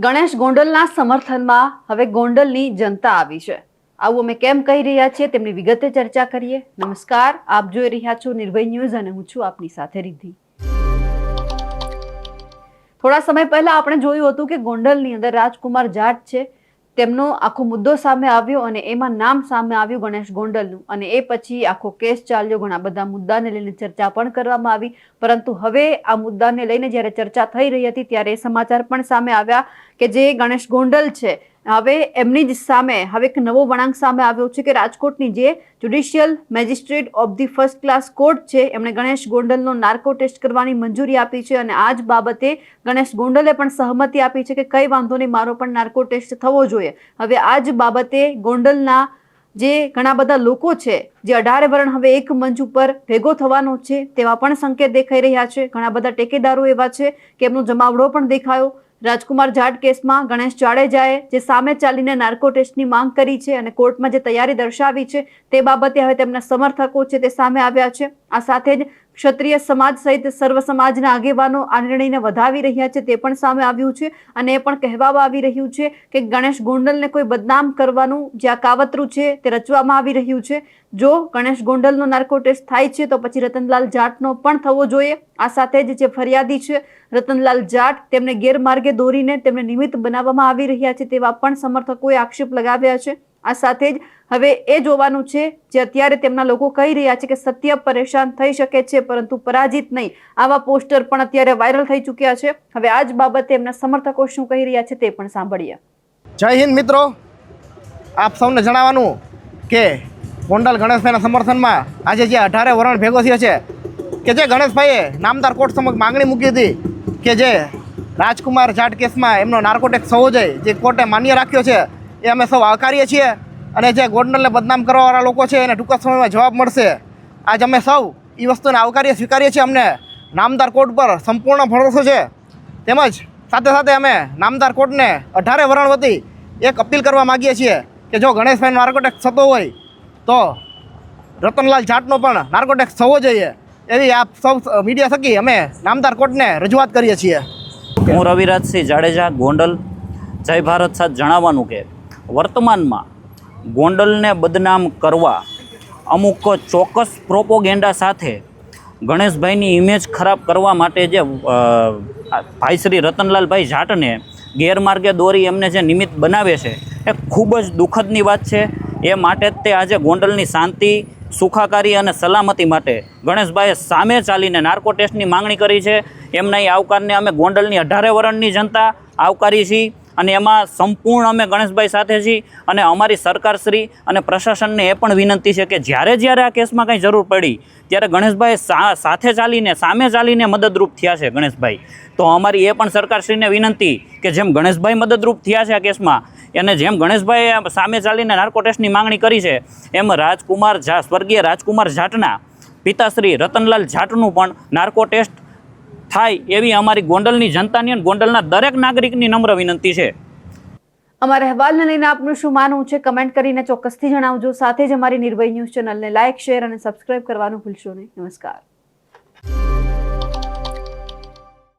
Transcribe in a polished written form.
ગણેશ ગોંડલના સમર્થનમાં હવે ગોંડલની જનતા આવી છે। આવું અમે કેમ કહી રહ્યા છીએ તેમની વિગતે ચર્ચા કરીએ। નમસ્કાર, આપ જોઈ રહ્યા છો નિર્ભય ન્યૂઝ અને હું છું આપની સાથે રિદ્ધિ। થોડા સમય પહેલા આપણે જોયું હતું કે ગોંડલની અંદર રાજકુમાર જાટ છે, તેમનો આખો મુદ્દો સામે આવ્યો અને એમાં નામ સામે આવ્યું ગણેશ ગોંડલનું અને એ પછી આખો કેસ ચાલ્યો। ઘણા બધા મુદ્દાને લઈને ચર્ચા પણ કરવામાં આવી, પરંતુ હવે આ મુદ્દાને લઈને જ્યારે ચર્ચા થઈ રહી હતી ત્યારે એ સમાચાર પણ સામે આવ્યા કે જે ગણેશ ગોંડલ છે હવે એમની જ સામે હવે એક નવો વળાંક સામે આવ્યો છે કે રાજકોટની જે judicial magistrate of the first class court છે એમણે ગણેશ ગોંડલનો નાર્કો ટેસ્ટ કરવાની મંજૂરી આપી છે અને આ જ બાબતે ગણેશ ગોંડલે પણ સહમતિ આપી છે કે કઈ વાંધો નહીં, મારો પણ નાર્કો ટેસ્ટ થવો જોઈએ। હવે આ જ બાબતે ગોંડલના જે ઘણા બધા લોકો છે જે 18 વરણ હવે એક મંચ ઉપર ભેગો થવાનો છે તેવા પણ સંકેત દેખાઈ રહ્યા છે। ઘણા બધા ટેકેદારો એવા છે કે એમનો જમાવડો પણ દેખાયો। રાજકુમાર જાટ કેસમાં ગણેશ જાડેજાએ જે સામે ચાલીને નાર્કો ટેસ્ટની માંગ કરી છે અને કોર્ટમાં જે તૈયારી દર્શાવી છે તે બાબતે હવે તેમના સમર્થકો છે તે સામે આવ્યા છે। આ સાથે જ ક્ષત્રિય સમાજ સહિત સર્વ સમાજના આગેવાનો આ નિર્ણયને વધાવી રહ્યા છે તે પણ સામે આવ્યું છે અને એ પણ કહેવામાં આવી રહ્યું છે કે ગણેશ ગોંડલને કોઈ બદનામ કરવાનું જે આ કાવતરું છે તે રચવામાં આવી રહ્યું છે। જો ગણેશ ગોંડલનો નાર્કો ટેસ્ટ થાય છે તો પછી રતનલાલ જાટનો પણ થવો જોઈએ। આ સાથે જ જે ફરિયાદી છે રતનલાલ જાટ તેમને ગેરમાર્ગે દોરીને તેમને નિમિત્ત બનાવવામાં આવી રહ્યા છે તેવા પણ સમર્થકોએ આક્ષેપ લગાવ્યા છે। આ સાથે જ હવે એ જોવાનું છે જે અત્યારે તેમના લોકો કહી રહ્યા છે કે સત્ય પરેશાન થઈ શકે છે પરંતુ પરાજિત નહીં, આવા પોસ્ટર પણ અત્યારે વાયરલ થઈ ચૂક્યા છે। હવે આ જ બાબતે એમના સમર્થકો શું કહી રહ્યા છે તે પણ સાંભળીએ। જય હિન્દ મિત્રો, આપ સૌને જણાવવાનું કે ગોંડલ ગણેશભાઈના સમર્થનમાં આજે જે 18 વરણ ભેગો થયો છે કે જે ગણેશભાઈએ નામદાર કોર્ટ સમક્ષ માંગણી મૂકી હતી કે જે રાજકુમાર જાટ કેસમાં એમનો નાર્કોટેક્સ થવો જોઈએ, જે કોર્ટે માન્ય રાખ્યો છે એ અમે સૌ આવકારીએ છીએ અને જે ગોંડલને બદનામ કરવાવાળા લોકો છે એને ટૂંક સમયમાં જવાબ મળશે। આજ અમે સૌ એ વસ્તુને આવકારીએ સ્વીકારીએ છીએ। અમને નામદાર કોર્ટ પર સંપૂર્ણ ભરોસો છે, તેમજ સાથે સાથે અમે નામદાર કોર્ટને 18 વરણ વતી એક અપીલ કરવા માગીએ છીએ કે જો ગણેશભાઈનો નાર્કોટેક્સ થતો હોય તો રતનલાલ જાટનો પણ નાર્કોટેક્સ થવો જોઈએ, એવી આપ સૌ મીડિયા થકી અમે નામદાર કોર્ટને રજૂઆત કરીએ છીએ। હું રવિરાજસિંહ જાડેજા, ગોંડલ। જય ભારત સાથે જણાવવાનું કે વર્તમાનમાં ગોંડલને બદનામ કરવા અમુક ચોક્કસ પ્રોપોગેન્ડા સાથે ગણેશભાઈની ઇમેજ ખરાબ કરવા માટે જે ભાઈ શ્રી રતનલાલભાઈ જાટને ગેરમાર્ગે દોરી એમને જે નિમિત્ત બનાવે છે એ ખૂબ જ દુઃખદની વાત છે। એ માટે જ તે આજે ગોંડલની શાંતિ, સુખાકારી અને સલામતી માટે ગણેશભાઈએ સામે ચાલીને નાર્કો ટેસ્ટની માંગણી કરી છે। એમના એ આવકારને અમે ગોંડલની 18 વરણની જનતા આવકારી છીએ અને એમાં સંપૂર્ણ અમે ગણેશભાઈ સાથે છીએ અને અમારી સરકારશ્રી અને પ્રશાસનને એ પણ વિનંતી છે કે જ્યારે આ કેસમાં કંઈ જરૂર પડી ત્યારે ગણેશભાઈ સાથે ચાલીને સામે ચાલીને મદદરૂપ થયા છે ગણેશભાઈ, તો અમારી એ પણ સરકારશ્રીને વિનંતી કે જેમ ગણેશભાઈ મદદરૂપ થયા છે આ કેસમાં અને જેમ ગણેશભાઈએ સામે ચાલીને નાર્કો ટેસ્ટની માંગણી કરી છે એમ સ્વર્ગીય રાજકુમાર જાટના પિતાશ્રી રતનલાલ જાટનું પણ નાર્કો ટેસ્ટ થાય એવી અમારી ગોંડલની જનતાની અને ગોંડલના દરેક નાગરિકની નમ્ર વિનંતી છે। અમારા અહેવાલને લઈને આપનું શું માનવું છે કમેન્ટ કરીને ચોક્કસથી જણાવજો। સાથે જ અમારી નિર્ભય ન્યૂઝ ચેનલને લાઇક, શેર અને સબસ્ક્રાઇબ કરવાનું ભૂલશો નહીં। નમસ્કાર।